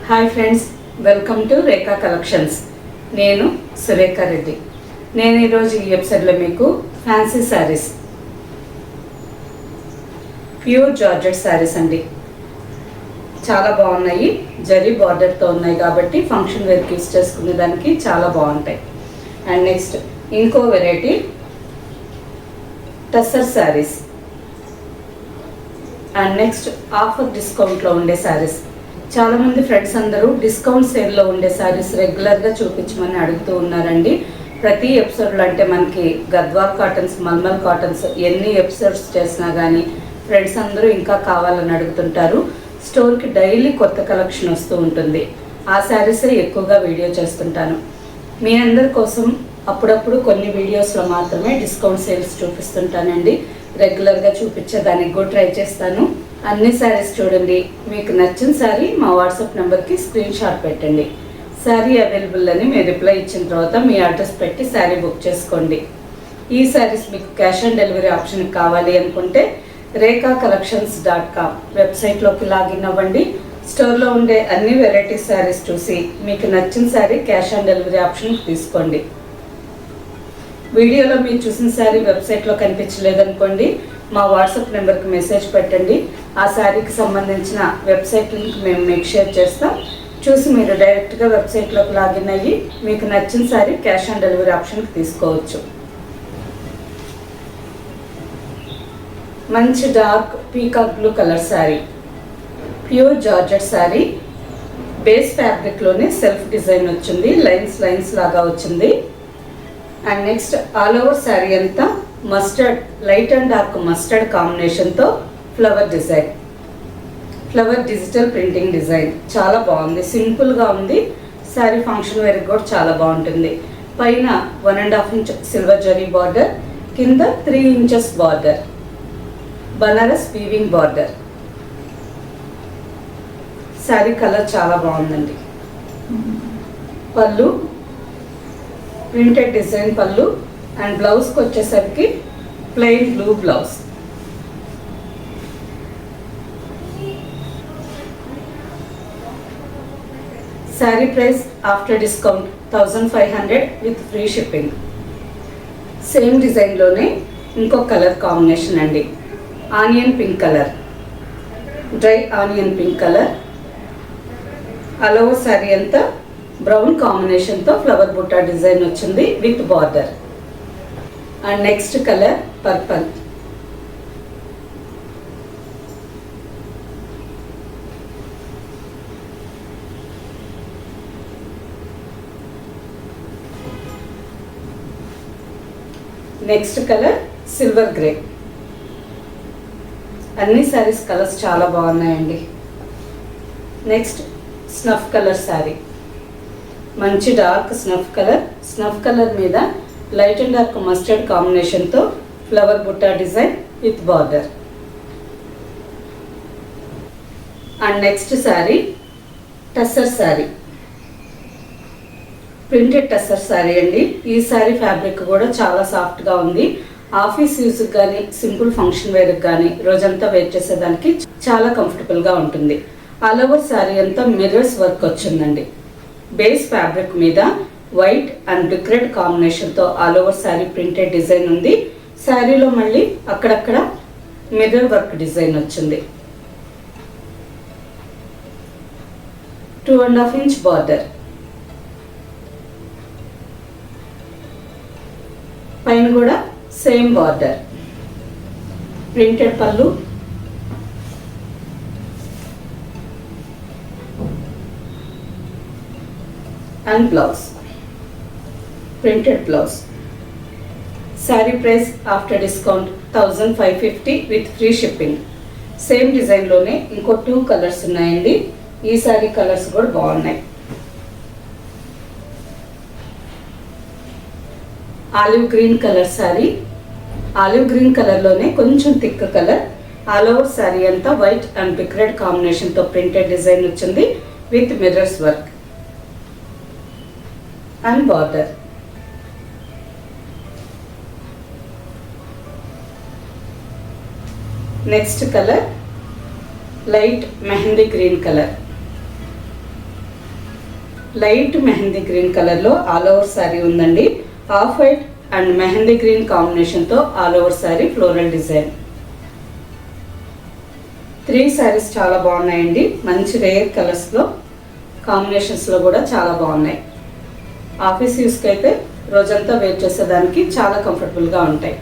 Hi friends, welcome to Rekha collections. నేను సురేఖా రెడ్డి. నేను ఈరోజు ఈ ఎపిసోడ్లో మీకు fancy saris, pure georgette saris అండి. చాలా బాగున్నాయి. జరీ బార్డర్తో ఉన్నాయి కాబట్టి ఫంక్షన్ వేర్కి యూస్ చేసుకునే దానికి చాలా బాగుంటాయి. అండ్ నెక్స్ట్ ఇంకో variety tussar saris. And next offer డిస్కౌంట్లో ఉండే శారీస్. చాలామంది ఫ్రెండ్స్ అందరూ డిస్కౌంట్ సేల్లో ఉండే శారీస్ రెగ్యులర్గా చూపించమని అడుగుతూ ఉన్నారండి. ప్రతి ఎపిసోడ్లో అంటే మనకి గద్వాల్ కాటన్స్, మల్మల్ కాటన్స్ ఎన్ని ఎపిసోడ్స్ చేసినా కానీ ఫ్రెండ్స్ అందరూ ఇంకా కావాలని అడుగుతుంటారు. స్టోర్కి డైలీ కొత్త కలెక్షన్ వస్తూ ఉంటుంది. ఆ శారీసే ఎక్కువగా వీడియో చేస్తుంటాను. మీ అందరి కోసం అప్పుడప్పుడు కొన్ని వీడియోస్లో మాత్రమే డిస్కౌంట్ సేల్స్ చూపిస్తుంటానండి. రెగ్యులర్గా చూపించేదానికి కూడా ట్రై చేస్తాను. అన్ని శారీస్ చూడండి. మీకు నచ్చిన శారీ మా వాట్సాప్ నెంబర్కి స్క్రీన్ షాట్ పెట్టండి. శారీ అవైలబుల్ అని మీరు రిప్లై ఇచ్చిన తర్వాత మీ అడ్రస్ పెట్టి శారీ బుక్ చేసుకోండి. ఈ శారీస్ మీకు క్యాష్ ఆన్ డెలివరీ ఆప్షన్ కావాలి అనుకుంటే rekakcollections.com వెబ్సైట్లోకి లాగిన్ అవ్వండి. స్టోర్లో ఉండే అన్ని వెరైటీ శారీస్ చూసి మీకు నచ్చిన sari cash on delivery option తీసుకోండి. వీడియోలో మీరు చూసిన శారీ వెబ్సైట్లో కనిపించలేదనుకోండి, మా వాట్సాప్ నెంబర్కి మెసేజ్ పెట్టండి. ఆ శారీకి సంబంధించిన వెబ్సైట్ లింక్ మేము మీకు షేర్ చేస్తాం. చూసి మీరు డైరెక్ట్గా వెబ్సైట్లోకి లాగిన్ అయ్యి మీకు నచ్చిన శారీ క్యాష్ ఆన్ డెలివరీ ఆప్షన్కి తీసుకోవచ్చు. మంచి dark peacock blue colour sari, pure georgette sari. Base ఫ్యాబ్రిక్లోనే సెల్ఫ్ డిజైన్ వచ్చింది, లైన్స్ లాగా వచ్చింది. And next all over sari అంతా mustard, light and dark mustard కాంబినేషన్తో flower design, flower digital printing design. చాలా బాగుంది, సింపుల్గా ఉంది. శారీ ఫంక్షన్ వేర్కి కూడా చాలా బాగుంటుంది. పైన 1.5 ఇంచ్ సిల్వర్ జరీ బార్డర్, కింద 3 inches border, Banaras weaving border. Sari colour చాలా బాగుందండి. పళ్ళు ప్రింటెడ్ డిజైన్ పళ్ళు. అండ్ బ్లౌజ్కి వచ్చేసరికి plain blue blouse. Sari price after discount 1500 with free shipping. Same డిజైన్లోనే ఇంకో కలర్ కాంబినేషన్ అండి, onion pink colour, dry onion pink colour. All over sari అంతా బ్రౌన్ కాంబినేషన్తో ఫ్లవర్ బుట్టా డిజైన్ వచ్చింది with border. And next colour purple. Next colour silver grey. అన్ని saris colours చాలా బాగున్నాయండి. Next snuff colour sari, మంచి dark snuff colour. Snuff colour మీద light and dark mustard కాంబినేషన్తో flower butta design with border. And next sari tussar sari, printed tussar sari అండి. ఈ sari fabric కూడా చాలా సాఫ్ట్గా ఉంది. ఆఫీస్ యూస్కి కానీ సింపుల్ ఫంక్షన్ వేర్కి కానీ రోజంతా వేర్ చేసేదానికి చాలా కంఫర్టబుల్గా ఉంటుంది. ఆల్ ఓవర్ శారీ అంతా మిర్రర్స్ వర్క్ వచ్చిందండి. బేస్ ఫ్యాబ్రిక్ మీద వైట్ అండ్ బ్రిక్ రెడ్ కాంబినేషన్తో all over sari printed design ఉంది. శారీలో మళ్ళీ అక్కడక్కడ మిర్రర్ వర్క్ డిజైన్ వచ్చింది. 2.5 ఇంచ్ బార్డర్. పైన కూడా same border. Printed pallu and blouse, printed blouse. Sari price after discount 1550 with free shipping. Same డిజైన్లోనే ఇంకో 2 కలర్స్ ఉన్నాయండి. ఈ శారీ కలర్స్ కూడా బాగున్నాయి. Olive green colour sari, olive green కలర్లోనే కొంచెం thick colour. All over sari అంతా వైట్ అండ్ బ్రిక్ రెడ్ కాంబినేషన్తో ప్రింటెడ్ డిజైన్ వచ్చింది with mirrors work and border. Next colour light mehndi green colour. Light mehndi green కలర్లో ఆల్ ఓవర్ శారీ ఉందండి. Off white and mehndi green కాంబినేషన్తో all over sari floral design. 3 saris చాలా బాగున్నాయండి. మంచి rare కలర్స్లో కాంబినేషన్స్లో కూడా చాలా బాగున్నాయి. ఆఫీస్ యూస్కి అయితే రోజంతా వేర్ చేసేదానికి చాలా కంఫర్టబుల్గా ఉంటాయి.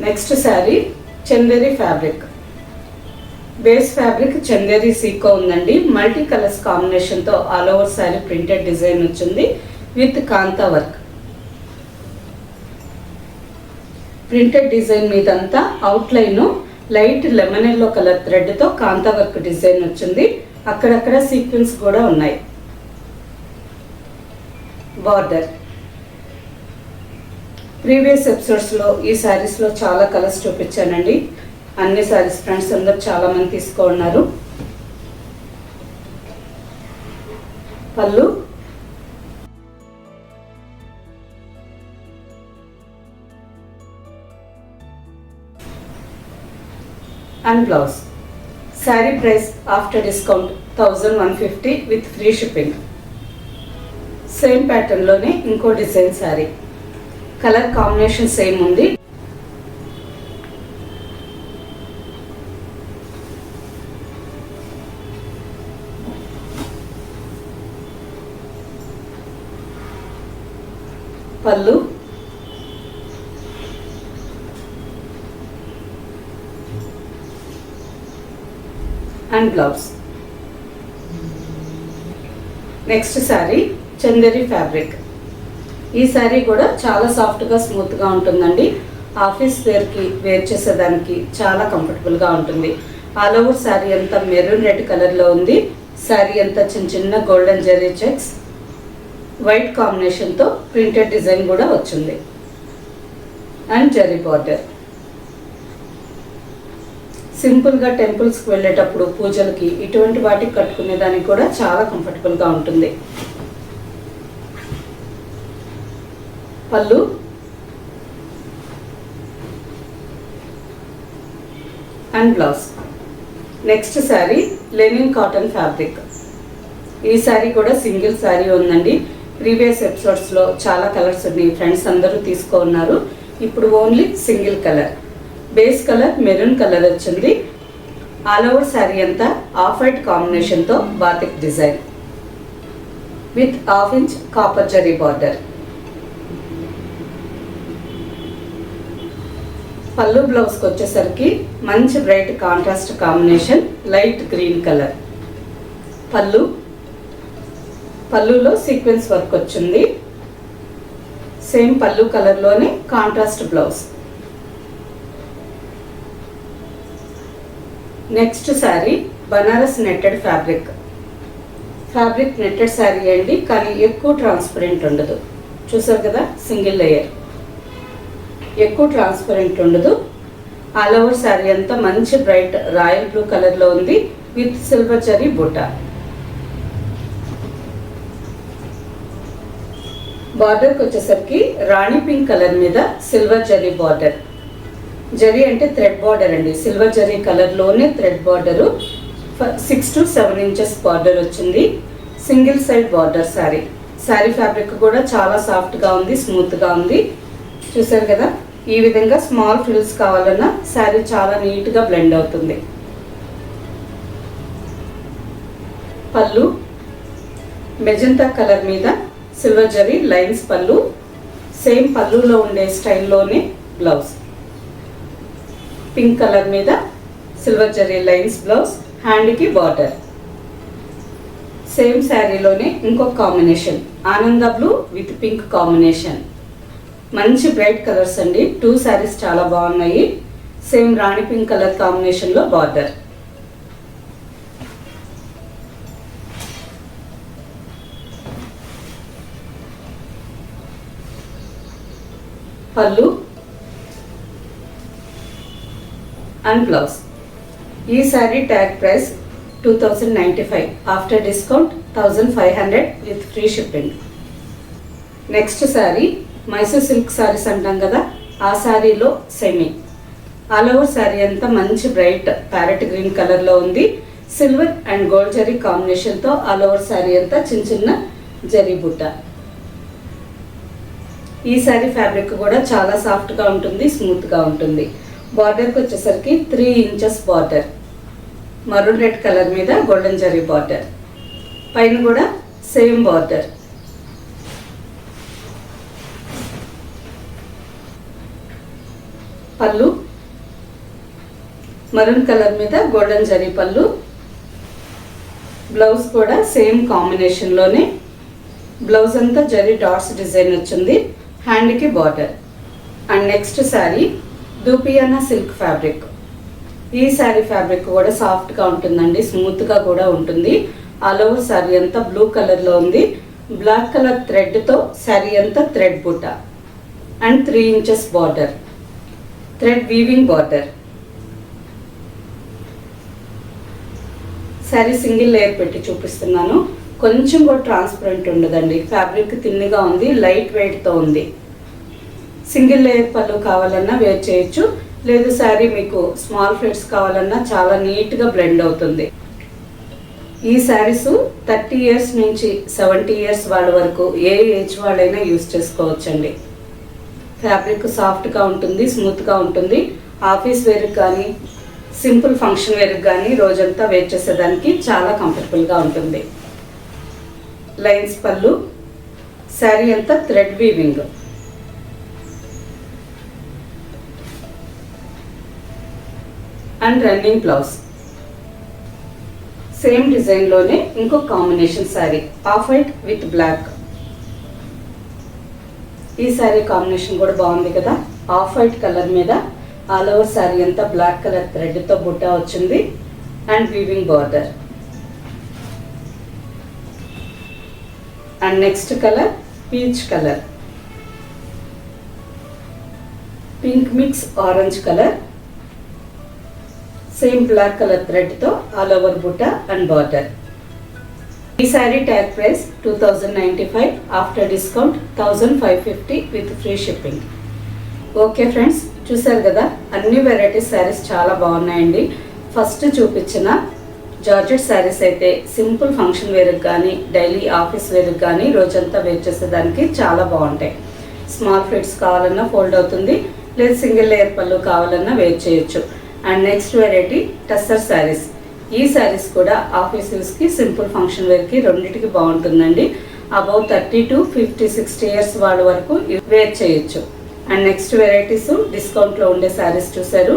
Next sari Chanderi fabric. Base fabric Chanderi సీకో ఉందండి. మల్టీ కలర్స్ కాంబినేషన్తో all over sari printed design వచ్చింది with kantha work. Printed design మీదంతా outline light lemon yellow colour థ్రెడ్తో కాంతా వర్క్ డిజైన్ వచ్చింది. అక్కడక్కడ సీక్వెన్స్ కూడా ఉన్నాయి. బార్డర్. ప్రీవియస్ ఎపిసోడ్స్లో ఈ శారీస్లో చాలా కలర్స్ చూపించానండి. అన్ని శారీస్ ఫ్రెండ్స్ అందరూ చాలామంది తీసుకున్నారు. Pallu, and blouse. Sari price after discount 1150 with free shipping. Same ప్యాటర్న్లోనే ఇంకో design sari. Colour combination same ఉంది. Pallu, and blouse. Next sari Chanderi fabric. ఈ శారీ కూడా చాలా సాఫ్ట్గా స్మూత్గా ఉంటుందండి. ఆఫీస్ వేర్కి వేర్ చేసేదానికి చాలా కంఫర్టబుల్గా ఉంటుంది. ఆల్ ఓవర్ శారీ అంతా మెరూన్ రెడ్ కలర్లో ఉంది. శారీ అంతా చిన్న చిన్న గోల్డెన్ జెరీ చెక్స్ వైట్ కాంబినేషన్తో ప్రింటెడ్ డిజైన్ కూడా వచ్చింది అండ్ జెరీ బార్డర్. సింపుల్గా టెంపుల్స్కి వెళ్ళేటప్పుడు పూజలకి ఇటువంటి వాటికి కట్టుకునేదానికి కూడా చాలా కంఫర్టబుల్గా ఉంటుంది. పళ్ళు, and blouse. Next sari linen cotton fabric. ఈ శారీ కూడా సింగిల్ శారీ ఉందండి. ప్రీవియస్ ఎపిసోడ్స్లో చాలా కలర్స్ ఉన్నాయి. ఫ్రెండ్స్ అందరూ తీసుకున్నారు. ఇప్పుడు only single colour. Base colour maroon colour వచ్చింది. ఆల్ ఓవర్ శారీ అంతా ఆఫ్ వైట్ కాంబినేషన్తో batik design with half inch copper zari border. పళ్ళు బ్లౌజ్కి వచ్చేసరికి మంచి bright contrast combination light green colour. పళ్ళులో సీక్వెన్స్ వర్క్ వచ్చింది. సేమ్ పళ్ళు కలర్లోనే contrast blouse. Next sari Banaras netted fabric. Netted sari అండి, కానీ ఎక్కువ ట్రాన్స్పరెంట్ ఉండదు. చూసారు కదా, సింగిల్ లేయర్, ఎక్కువ ట్రాన్స్పరెంట్ ఉండదు. ఆల్ ఓవర్ శారీ అంతా మంచి బ్రైట్ రాయల్ బ్లూ కలర్లో ఉంది విత్ సిల్వర్ జరీ బుట్ట. బార్డర్కి వచ్చేసరికి రాణి పింక్ కలర్ మీద సిల్వర్ జరీ బార్డర్. జరీ అంటే థ్రెడ్ బార్డర్ అండి. సిల్వర్ జరీ కలర్లోనే thread border. 6 to 7 inches border వచ్చింది. Single side border sari. Sari fabric కూడా చాలా సాఫ్ట్గా ఉంది, స్మూత్గా ఉంది. చూసారు కదా, ఈ విధంగా స్మాల్ ఫ్రిల్స్ కావాలన్నా శారీ చాలా నీట్గా బ్లెండ్ అవుతుంది. పళ్ళు మెజంతా కలర్ మీద సిల్వర్ జరీ లైన్స్ పళ్ళు. సేమ్ పళ్ళులో ఉండే స్టైల్లోనే బ్లౌజ్. పింక్ కలర్ మీద సిల్వర్ జరీ లైన్స్ బ్లౌజ్. హ్యాండ్కి బార్డర్. సేమ్ శారీలోనే ఇంకొక కాంబినేషన్ ఆనంద బ్లూ విత్ పింక్ కాంబినేషన్. మంచి బ్రైట్ కలర్స్ అండి. 2 శారీస్ చాలా బాగున్నాయి. సేమ్ రాణి పింక్ కలర్ కాంబినేషన్లో బార్డర్. పళ్ళు అండ్ బ్లౌజ్. ఈ sari tag price 2095, after discount 1500 with free shipping. Next sari Mysore silk saris అంటాం కదా, ఆ శారీలో సెమీ. ఆల్ ఓవర్ శారీ అంతా మంచి బ్రైట్ ప్యారెట్ గ్రీన్ కలర్లో ఉంది. సిల్వర్ అండ్ గోల్డ్ జరీ కాంబినేషన్తో ఆల్ ఓవర్ శారీ అంతా చిన్న చిన్న జరీ బుట్ట. ఈ శారీ ఫ్యాబ్రిక్ కూడా చాలా సాఫ్ట్గా ఉంటుంది, స్మూత్గా ఉంటుంది. బార్డర్కి వచ్చేసరికి 3 inches border, maroon red colour మీద గోల్డెన్ జరీ బార్డర్, పైన కూడా సేమ్ బార్డర్. పళ్ళు మరూన్ కలర్ మీద గోల్డెన్ జరీ పళ్ళు. బ్లౌజ్ కూడా సేమ్ కాంబినేషన్లోనే, బ్లౌజ్ అంతా జరీ డాట్స్ డిజైన్ వచ్చింది, హ్యాండ్కి బార్డర్. అండ్ నెక్స్ట్ శారీ దూపియానా సిల్క్ ఫ్యాబ్రిక్. ఈ శారీ ఫ్యాబ్రిక్ కూడా సాఫ్ట్గా ఉంటుందండి, స్మూత్గా కూడా ఉంటుంది. ఆల్ ఓవర్ శారీ అంతా బ్లూ కలర్లో ఉంది. బ్లాక్ కలర్ థ్రెడ్తో శారీ అంతా థ్రెడ్ బుట్ట and 3 inches border, thread weaving border. Sari single layer పెట్టి చూపిస్తున్నాను. కొంచెం కూడా ట్రాన్స్పరెంట్ ఉండదండి, ఫ్యాబ్రిక్ థిన్గా ఉంది, లైట్ వెయిట్తో ఉంది. సింగిల్ లేయర్ పళ్ళు కావాలన్నా వేర్ చేయొచ్చు, లేదు శారీ మీకు స్మాల్ ఫ్లెట్స్ కావాలన్నా చాలా నీట్గా బ్లెండ్ అవుతుంది. ఈ శారీస్ 30 ఇయర్స్ నుంచి 70 ఇయర్స్ వాళ్ళ వరకు ఏ ఏజ్ వాళ్ళైనా యూస్ చేసుకోవచ్చండి. ఫ్యాబ్రిక్ సాఫ్ట్గా ఉంటుంది, స్మూత్గా ఉంటుంది. ఆఫీస్ వేర్కి కానీ సింపుల్ ఫంక్షన్ వేర్కి కానీ రోజంతా వేర్ చేసేదానికి చాలా కంఫర్టబుల్గా ఉంటుంది. లైన్స్ పళ్ళు, శారీ అంతా thread weaving. And running blouse same డిజైన్లోనే ఇంకో combination sari, off white with black. ఈ శారీ కాంబినేషన్ కూడా బాగుంది కదా, ఆఫ్ వైట్ కలర్ మీద ఆల్ ఓవర్ శారీ అంతా బ్లాక్ కలర్ థ్రెడ్తో బుట్ట వచ్చింది and weaving border. And next colour peach colour, pink mix orange colour, same black colour థ్రెడ్తో ఆల్ ఓవర్ బుట్ట అండ్ బార్డర్. ఈ sari tag price 2095, after discount 1550 with free shipping. Okay friends, చూసారు కదా అన్ని వెరైటీస్ శారీస్ చాలా బాగున్నాయండి. ఫస్ట్ చూపించిన జార్జెట్ శారీస్ అయితే సింపుల్ ఫంక్షన్ వేర్కి కానీ డైలీ ఆఫీస్ వేర్కి కానీ రోజంతా వేర్ చేసేదానికి చాలా బాగుంటాయి. స్మాల్ ఫిట్స్ కావాలన్నా ఫోల్డ్ అవుతుంది, లేదు సింగిల్ లేయర్ పళ్ళు కావాలన్నా వేర్ చేయొచ్చు. And next variety tussar saris. ఈ శారీస్ కూడా ఆఫీస్ యూస్కి సింపుల్ ఫంక్షన్ వేర్కి రెండింటికి బాగుంటుందండి. అబౌవ్ 30 to 50, 60 ఇయర్స్ వాళ్ళ వరకు వేర్ చేయొచ్చు. అండ్ నెక్స్ట్ వెరైటీస్ డిస్కౌంట్లో ఉండే శారీస్ చూసారు,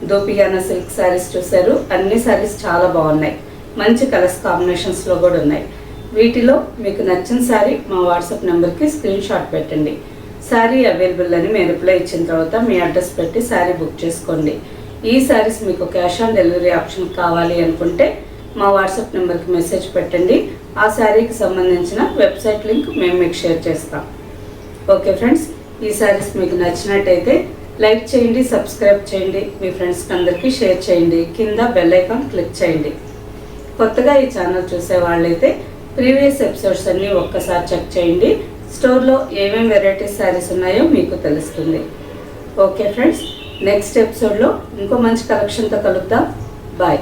దోపియానా సిల్క్ శారీస్ చూసారు. అన్ని శారీస్ చాలా బాగున్నాయి, మంచి కలర్స్ కాంబినేషన్స్లో కూడా ఉన్నాయి. వీటిలో మీకు నచ్చిన శారీ మా వాట్సాప్ నెంబర్కి స్క్రీన్ షాట్ పెట్టండి. శారీ అవైలబుల్ అని మేము రిప్లై ఇచ్చిన తర్వాత మీ అడ్రస్ పెట్టి శారీ బుక్ చేసుకోండి. ఈ శారీస్ మీకు క్యాష్ ఆన్ డెలివరీ ఆప్షన్ కావాలి అనుకుంటే మా వాట్సాప్ నెంబర్కి మెసేజ్ పెట్టండి. ఆ శారీకి సంబంధించిన వెబ్సైట్ లింక్ మేము మీకు షేర్ చేస్తాం. ఓకే ఫ్రెండ్స్, ఈ శారీస్ మీకు నచ్చినట్టయితే లైక్ చేయండి, సబ్స్క్రైబ్ చేయండి, మీ ఫ్రెండ్స్కి అందరికీ షేర్ చేయండి, కింద బెల్ ఐకాన్ క్లిక్ చేయండి. కొత్తగా ఈ ఛానల్ చూసే వాళ్ళైతే ప్రీవియస్ ఎపిసోడ్స్ అన్నీ ఒక్కసారి చెక్ చేయండి. స్టోర్లో ఏమేమి వెరైటీస్ శారీస్ ఉన్నాయో మీకు తెలుస్తుంది. ఓకే ఫ్రెండ్స్, నెక్స్ట్ ఎపిసోడ్లో ఇంకో మంచి కలెక్షన్తో కలుద్దాం. బాయ్.